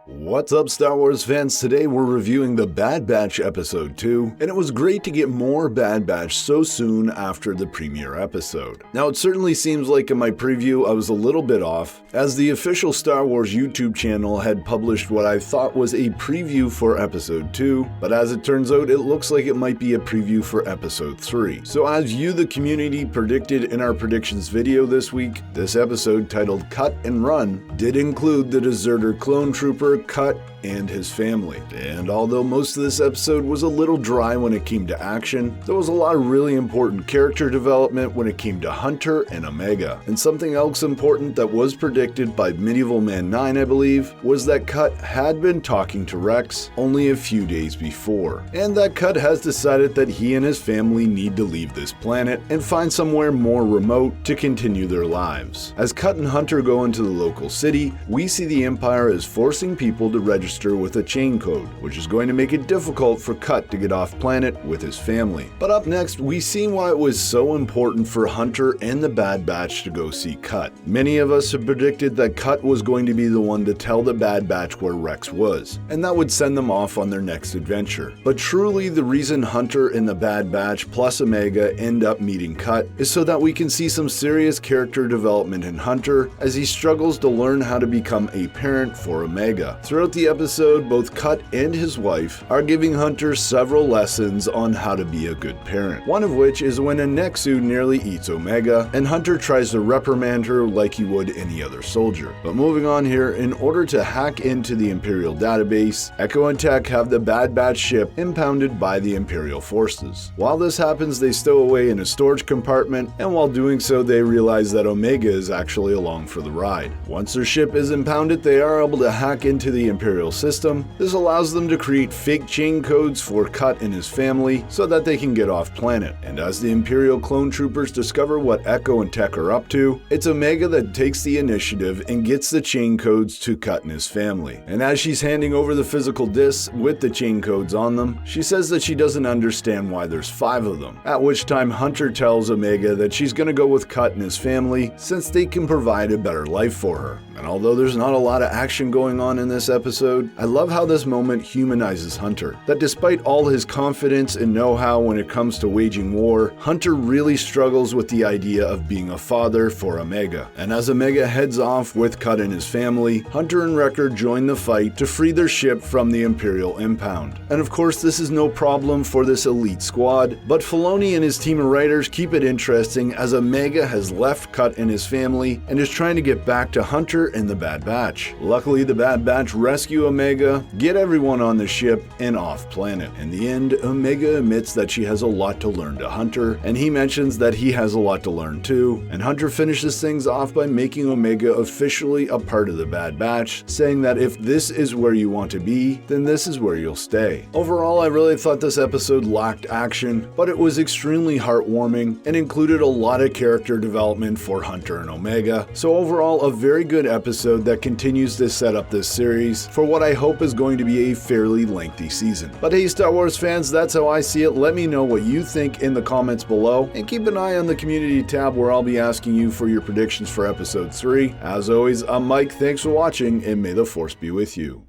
What's up, Star Wars fans? Today we're reviewing The Bad Batch Episode 2, and it was great to get more Bad Batch so soon after the premiere episode. Now, it certainly seems like in my preview I was a little bit off, as the official Star Wars YouTube channel had published what I thought was a preview for Episode 2, but as it turns out, it looks like it might be a preview for Episode 3. So as you, the community, predicted in our predictions video this week, this episode, titled Cut and Run, did include the deserter clone trooper Cut and his family. And although most of this episode was a little dry when it came to action, there was a lot of really important character development when it came to Hunter and Omega. And something else important that was predicted by Medieval Man 9, I believe, was that Cut had been talking to Rex only a few days before, and that Cut has decided that he and his family need to leave this planet and find somewhere more remote to continue their lives. As Cut and Hunter go into the local city, we see the Empire is forcing people to register with a chain code, which is going to make it difficult for Cut to get off planet with his family. But up next, we see why it was so important for Hunter and the Bad Batch to go see Cut. Many of us have predicted that Cut was going to be the one to tell the Bad Batch where Rex was, and that would send them off on their next adventure. But truly, the reason Hunter and the Bad Batch plus Omega end up meeting Cut is so that we can see some serious character development in Hunter as he struggles to learn how to become a parent for Omega. Throughout the episode, both Cut and his wife are giving Hunter several lessons on how to be a good parent. One of which is when a Nexu nearly eats Omega, and Hunter tries to reprimand her like he would any other soldier. But moving on here, in order to hack into the Imperial database, Echo and Tech have the Bad Batch ship impounded by the Imperial forces. While this happens, they stow away in a storage compartment, and while doing so, they realize that Omega is actually along for the ride. Once their ship is impounded, they are able to hack into the Imperial system. This allows them to create fake chain codes for Cut and his family so that they can get off planet. And as the Imperial clone troopers discover what Echo and Tech are up to, it's Omega that takes the initiative and gets the chain codes to Cut and his family. And as she's handing over the physical discs with the chain codes on them, she says that she doesn't understand why there's 5 of them. At which time Hunter tells Omega that she's gonna go with Cut and his family since they can provide a better life for her. And although there's not a lot of action going on in this episode, I love how this moment humanizes Hunter. That despite all his confidence and know-how when it comes to waging war, Hunter really struggles with the idea of being a father for Omega. And as Omega heads off with Cut and his family, Hunter and Wrecker join the fight to free their ship from the Imperial impound. And of course, this is no problem for this elite squad, but Filoni and his team of writers keep it interesting as Omega has left Cut and his family and is trying to get back to Hunter and the Bad Batch. Luckily, the Bad Batch rescue Omega, get everyone on the ship, and off planet. In the end, Omega admits that she has a lot to learn to Hunter, and he mentions that he has a lot to learn too, and Hunter finishes things off by making Omega officially a part of the Bad Batch, saying that if this is where you want to be, then this is where you'll stay. Overall, I really thought this episode lacked action, but it was extremely heartwarming and included a lot of character development for Hunter and Omega. So overall, a very good episode that continues to set up this series for what I hope is going to be a fairly lengthy season. But hey, Star Wars fans, that's how I see it. Let me know what you think in the comments below, and keep an eye on the community tab where I'll be asking you for your predictions for episode 3. As always, I'm Mike, thanks for watching, and may the Force be with you.